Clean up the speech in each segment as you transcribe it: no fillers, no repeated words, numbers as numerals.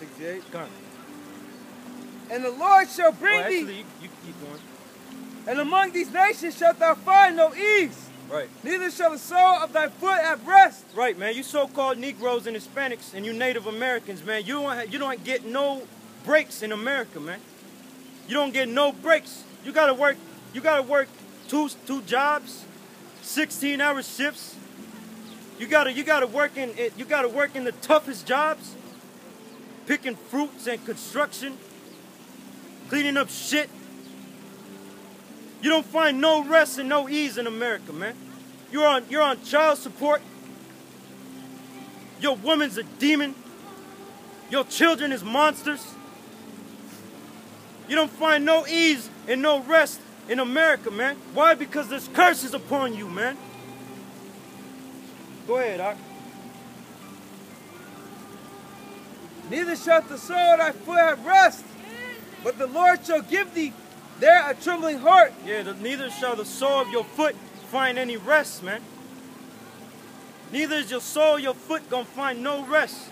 68. Come. And the Lord shall bring Actually, thee, you keep going. and among these nations shalt thou find no ease. Right. Neither shall the sole of thy foot have rest. Right, man. You so-called Negroes and Hispanics and you Native Americans, man. You don't get no breaks in America, man. You don't get no breaks. You gotta work. You gotta work two jobs, 16-hour shifts. You gotta work in the toughest jobs, picking fruits and construction, cleaning up shit. You don't find no rest and no ease in America, man. You're on child support. Your woman's a demon. Your children is monsters. You don't find no ease and no rest in America, man. Why? Because there's curses upon you, man. Go ahead, Doc. Neither shalt the sole of thy foot have rest, but the Lord shall give thee there a trembling heart. Yeah, neither shall the sole of your foot find any rest, man. Neither is your sole of your foot gonna find no rest.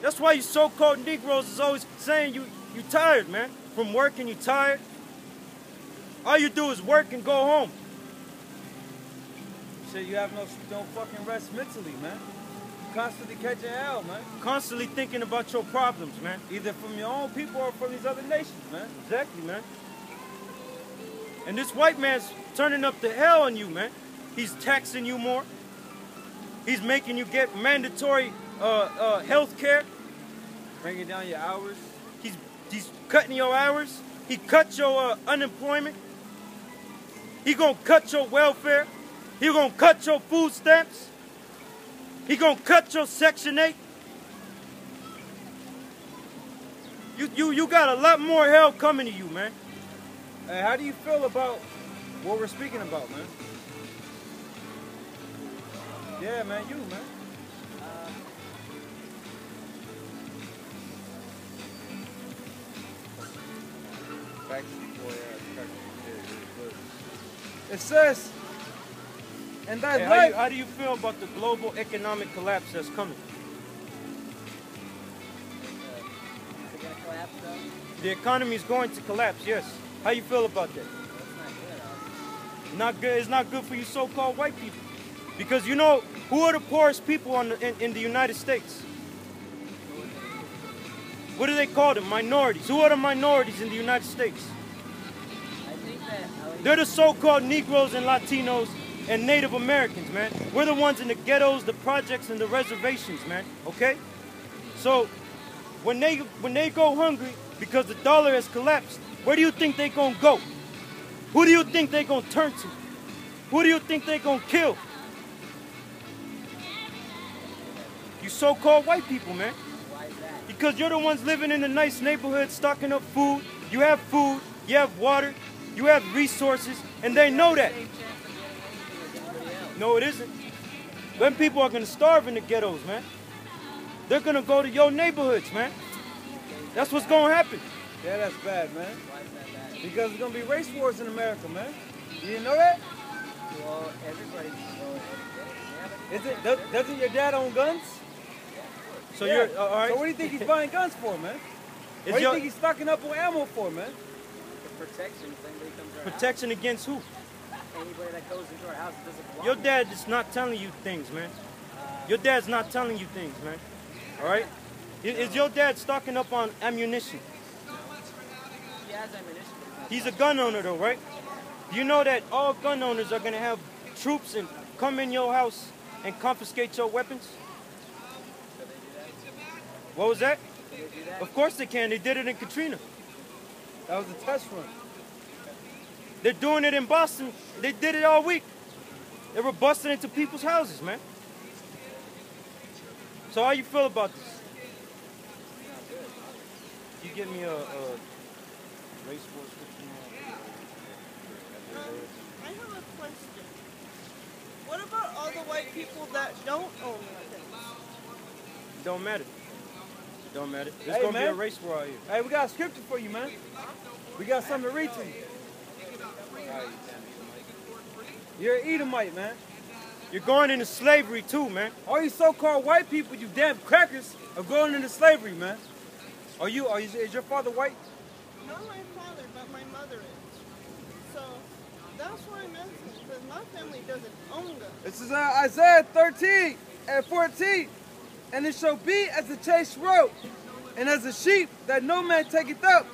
That's why you so-called Negroes is always saying you tired, man. From working, you tired. All you do is work and go home. Shit, you have no fucking rest mentally, man. Constantly catching hell, man. Constantly thinking about your problems, man. Either from your own people or from these other nations, man. Exactly, man. And this white man's turning up the hell on you, man. He's taxing you more. He's making you get mandatory health care. Bringing down your hours. He's cutting your hours. He cut your unemployment. He gonna cut your welfare. He gonna cut your food stamps. He gonna cut your Section 8. You got a lot more hell coming to you, man. Hey, how do you feel about what we're speaking about, man? Yeah, man, you, man. It says, and thy life. How do you feel about the global economic collapse that's coming? Is it gonna collapse though? The economy is going to collapse, yes. How you feel about that? That's not good. Not good. It's not good for you so-called white people. Because you know, who are the poorest people in the United States? What do they call them? Minorities. Who are the minorities in the United States? I think that They're the so-called Negroes and Latinos and Native Americans, man. We're the ones in the ghettos, the projects, and the reservations, man. Okay? So when they go hungry because the dollar has collapsed, where do you think they're gonna go? Who do you think they're gonna turn to? Who do you think they're gonna kill? You so-called white people, man. why is that? Because you're the ones living in a nice neighborhood, stocking up food. You have food, you have water, you have resources, and they know that. Same chance of getting anything as anybody else. No, it isn't. Them people are gonna starve in the ghettos, man. They're gonna go to your neighborhoods, man. That's what's gonna happen. Yeah, that's bad, man. Why is that bad? Because there's gonna be race wars in America, man. You didn't know that? Well, everybody. Well, yeah, Is it? Doesn't your dad own guns? So Yeah. you're all right. So what do you think he's buying guns for, man? Is What do you your think he's stocking up on ammo for, man? for protection. If anybody comes to our protection against who? house, anybody that goes into our house doesn't belong. Your dad is not telling you things, man. Your dad's not telling you things, man. All right? Is your dad stocking up on ammunition? He has ammunition. But not He's a gun owner, though, right? Do you know that all gun owners are gonna have troops and come in your house and confiscate your weapons? Should they do that? What was that? Should they do that? Of course they can. They did it in Katrina. That was a test run. They're doing it in Boston. They did it all week. They were busting into people's houses, man. So how you feel about this? Not good. You give me a race war scripture. I have a question. What about all the white people that don't own weapons? Don't matter. Don't matter. There's Hey, gonna be a man. race war out here. Hey, we got a scripture for you, man. We got something to read to you. You're an Edomite, man. You're going into slavery too, man. All you so-called white people, you damn crackers, are going into slavery, man. Is your father white? Not my father, but my mother is. So that's why I'm asking, because my family doesn't own guns. This is Isaiah 13 and 14. And it shall be as the chase road, and as a sheep that no man taketh up.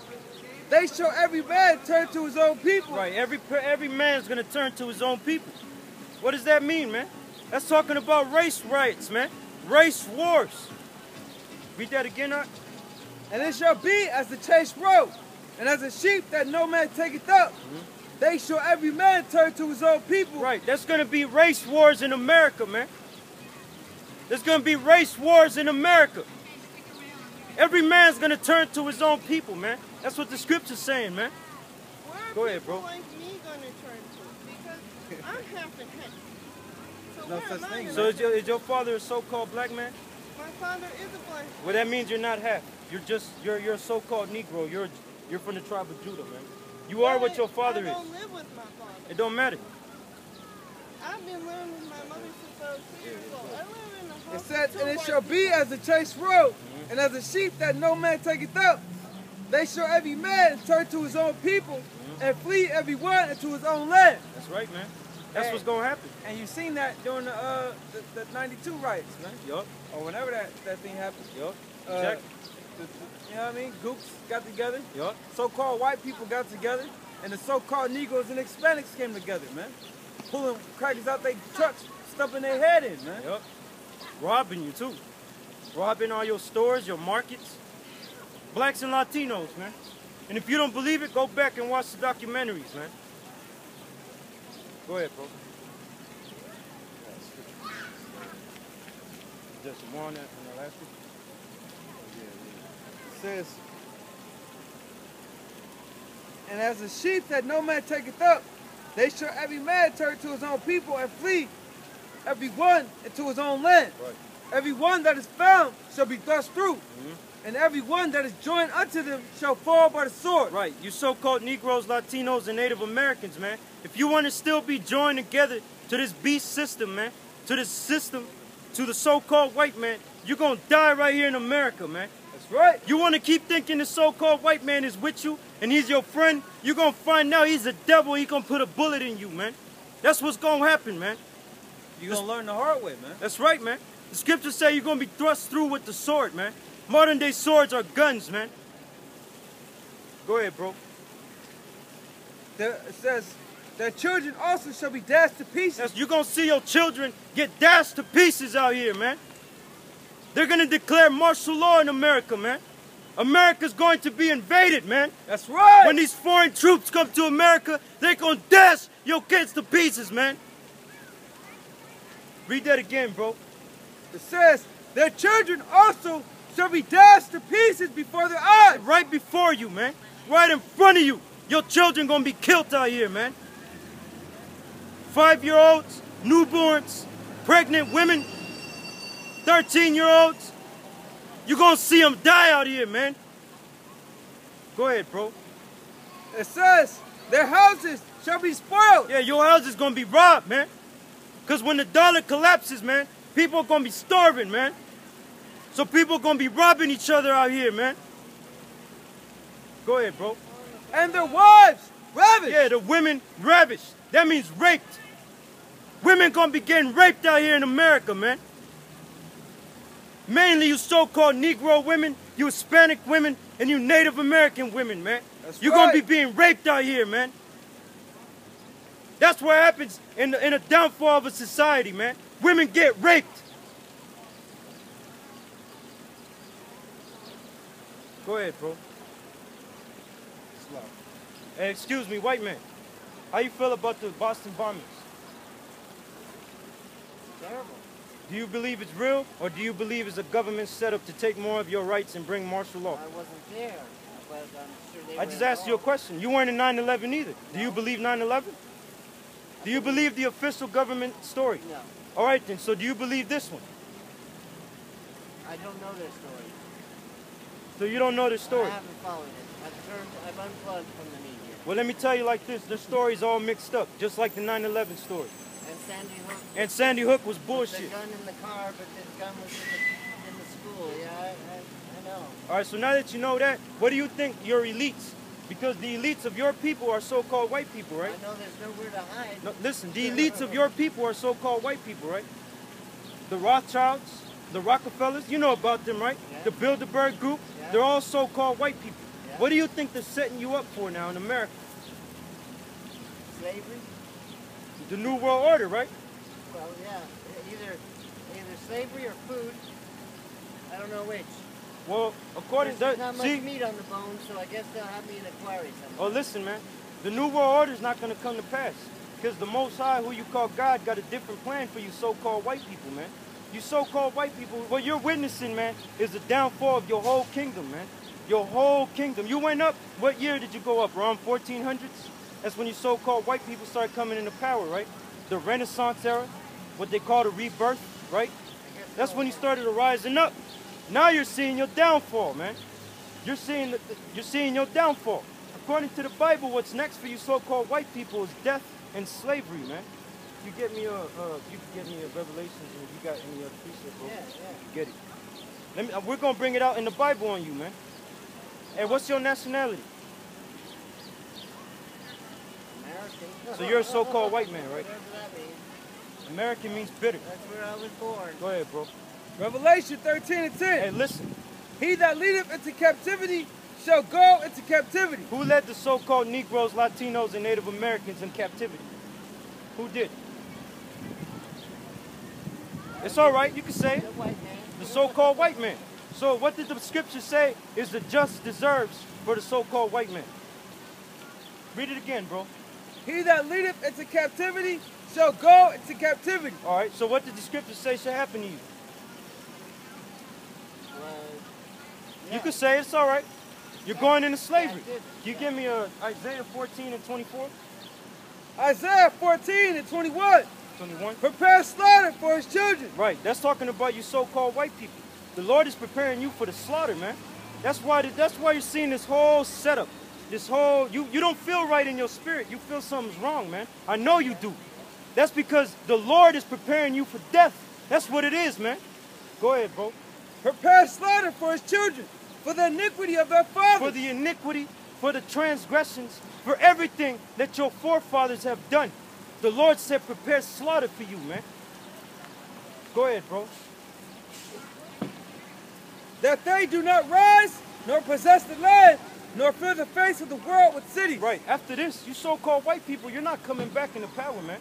They shall every man turn to his own people. Right, every man's gonna turn to his own people. What does that mean, man? That's talking about race riots, man. Race wars. Read that again, Art. And it shall be as the chase road, and as a sheep that no man taketh up. They shall every man turn to his own people. Right, that's gonna be race wars in America, man. There's gonna be race wars in America. Every man's gonna turn to his own people, man. That's what the scripture's saying, man. Where are Go ahead, people bro. like me going to turn to? Because I'm half and half. So No where such am I thing. gonna So turn? is your father a so-called black man? My father is a black. Well, that means you're not half. You're a so-called Negro. You're from the tribe of Judah, man. You are what your father I is. don't live with my father. It don't matter. I've been living with my mother since I was 2 years old. I live in a It house said, with two and it white shall be people. as the chase road, and as a sheep that no man taketh up. They shall every man turn to his own people, and flee every one into his own land. That's right, man. That's what's gonna happen. And you seen that during the 92 riots, man. Yup. Or whenever that thing happened. Yup. Uh, Exactly. You know what I mean? Goops got together. Yup. So-called white people got together. And the so-called Negroes and Hispanics came together, man. Pulling crackers out their trucks, stuffing their head in, man. Yup. Robbing you too. Robbing all your stores, your markets. Blacks and Latinos, man. And if you don't believe it, go back and watch the documentaries, man. Go ahead, bro. Just one and the last one. It says, and as a sheep that no man taketh up, they shall every man turn to his own people and flee, every one into his own land. Right. Every one that is found shall be thrust through, and every one that is joined unto them shall fall by the sword. Right, you so-called Negroes, Latinos, and Native Americans, man. If you want to still be joined together to this beast system, man, to this system, to the so-called white man, you're going to die right here in America, man. That's right. You want to keep thinking the so-called white man is with you and he's your friend, you're going to find out he's a devil. He's going to put a bullet in you, man. That's what's going to happen, man. You're going to learn the hard way, man. That's right, man. The scriptures say you're going to be thrust through with the sword, man. Modern day swords are guns, man. Go ahead, bro. It says, their children also shall be dashed to pieces. You're going to see your children get dashed to pieces out here, man. They're going to declare martial law in America, man. America's going to be invaded, man. That's right. When these foreign troops come to America, they're going to dash your kids to pieces, man. Read that again, bro. It says, their children also shall be dashed to pieces before their eyes. Right before you, man. Right in front of you. Your children going to be killed out here, man. 5-year-olds, newborns, pregnant women, 13-year-olds. You're going to see them die out here, man. Go ahead, bro. It says, their houses shall be spoiled. Yeah, your house is going to be robbed, man. Because when the dollar collapses, man, people are going to be starving, man. So people are going to be robbing each other out here, man. Go ahead, bro. And their wives ravished. Yeah, the women ravished. That means raped. Women going to be getting raped out here in America, man. Mainly you so-called Negro women, you Hispanic women, and you Native American women, man. You're going to be being raped out here, man. That's what happens in the downfall of a society, man. Women get raped. Go ahead, bro. Hey, excuse me, white man. How you feel about the Boston bombings? Terrible. Do you believe it's real, or do you believe it's a government setup to take more of your rights and bring martial law? I wasn't there, but I'm sure they I just asked you a question. You weren't in 9/11 either. Do you believe 9/11? Do you believe the official government story? No, All right then, so do you believe this one? I don't know their story. So you don't know the story? I haven't followed it. I've unplugged from the media. Well, let me tell you like this. The story's all mixed up, just like the 9/11 story. And Sandy Hook. And Sandy Hook was The bullshit. gun in the car, but the gun was in the school. Yeah, I know. All right, so now that you know that, what do you think your elites? Because the elites of your people are so-called white people, right? I know there's nowhere to hide. No, listen, the elites of your people are so-called white people, right? The Rothschilds, the Rockefellers, you know about them, right? Yeah. The Bilderberg Group, Yeah. they're all so-called white people. Yeah. What do you think they're setting you up for now in America? Slavery? The New World Order, right? Well, yeah. Either slavery or food. I don't know which. Well, according There's to not much see, meat on the bone, so I guess they'll have me in a quarry oh somewhere. listen, man, the New World Order is not going to come to pass because the Most High, who you call God, got a different plan for you so-called white people, man. You so-called white people, what you're witnessing, man, is the downfall of your whole kingdom, man. Your whole kingdom. You went up. What year did you go up? Around 1400s? That's when you so-called white people started coming into power, right? The Renaissance era, what they call the rebirth, right? That's when you started rising up. Now you're seeing your downfall, man. You're seeing your downfall. According to the Bible, what's next for you so-called white people is death and slavery, man. You get me a Revelations, and you got any other precept, bro? Yeah. You get it. We're gonna bring it out in the Bible on you, man. Hey, what's your nationality? American. So you're a so-called white man, right? Whatever that means. American means bitter. That's where I was born. Go ahead, bro. Revelation 13 and 10. Hey, listen. He that leadeth into captivity shall go into captivity. Who led the so-called Negroes, Latinos, and Native Americans in captivity? Who did? It's all right. You can say it. The white man. The so-called white man. So what did the scripture say is the just deserves for the so-called white man? Read it again, bro. He that leadeth into captivity shall go into captivity. All right. So what did the scripture say should happen to you? Yeah. You could say it's all right. You're going into slavery. Yeah, I did. Can you give me Isaiah 14 and 24? Isaiah 14 and 21. 21? Prepare slaughter for his children. Right. That's talking about you so-called white people. The Lord is preparing you for the slaughter, man. That's why you're seeing this whole setup. This whole, you don't feel right in your spirit. You feel something's wrong, man. I know you do. That's because the Lord is preparing you for death. That's what it is, man. Go ahead, bro. Prepare slaughter for his children, for the iniquity of their fathers. For the iniquity, for the transgressions, for everything that your forefathers have done. The Lord said prepare slaughter for you, man. Go ahead, bro. That they do not rise, nor possess the land, nor fill the face of the world with cities. Right. After this, you so-called white people, you're not coming back into power, man.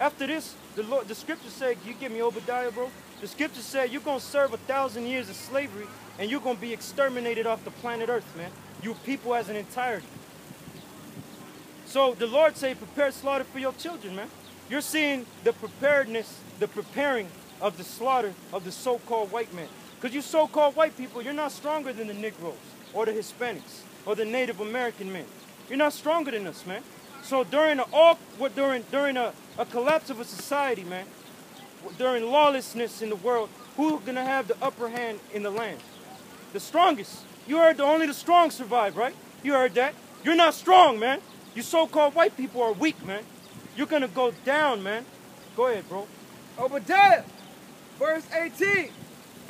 After this, the scripture said, you give me Obadiah, bro? The scripture said you're going to serve 1,000 years of slavery and you're going to be exterminated off the planet Earth, man. You people as an entirety. So the Lord say, prepare slaughter for your children, man. You're seeing the preparedness, the preparing of the slaughter of the so-called white man. Because you so-called white people, you're not stronger than the Negroes or the Hispanics or the Native American men. You're not stronger than us, man. So during a collapse of a society, man, during lawlessness in the world, who's going to have the upper hand in the land? The strongest. You heard only the strong survive, right? You heard that. You're not strong, man. You so-called white people are weak, man. You're going to go down, man. Go ahead, bro. Obadiah, verse 18.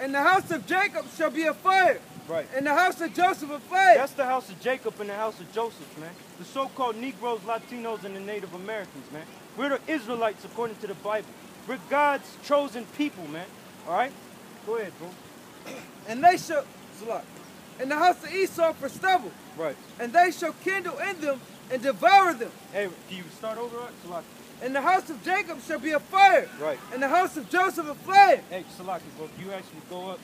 And the house of Jacob shall be a fire. Right. And the house of Joseph a flame. That's the house of Jacob and the house of Joseph, man. The so-called Negroes, Latinos, and the Native Americans, man. We're the Israelites according to the Bible. We're God's chosen people, man. All right? Go ahead, bro. And they shall, and the house of Esau for stubble. Right. And they shall kindle in them and devour them. Hey, can you start over, Salaki? And the house of Jacob shall be a fire. Right. And the house of Joseph a flame. Hey, Salaki, bro, can you actually go up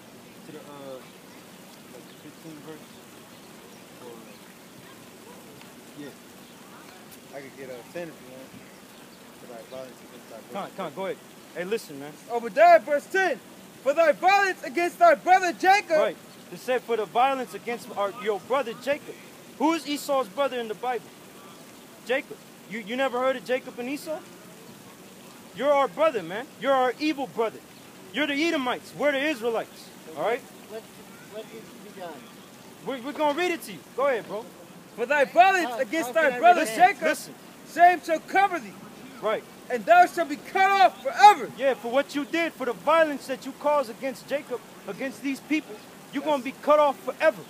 to the, like 15 verse? Or, yeah. I could get a 10 if you want. For like violence against thy brother. Come on, go ahead. Hey, listen, man. Obadiah, verse 10. For thy violence against thy brother Jacob. Right. It said for the violence against your brother Jacob. Who is Esau's brother in the Bible? Jacob. You never heard of Jacob and Esau? You're our brother, man. You're our evil brother. You're the Edomites. We're the Israelites. All right? What needs to be done? We're going to read it to you. Go ahead, bro. For thy violence How against can thy I brother read it? Jacob, Listen. shame shall cover thee. Right. and thou shalt be cut off forever. Yeah, for what you did, for the violence that you caused against Jacob, against these people, you're going to be cut off forever.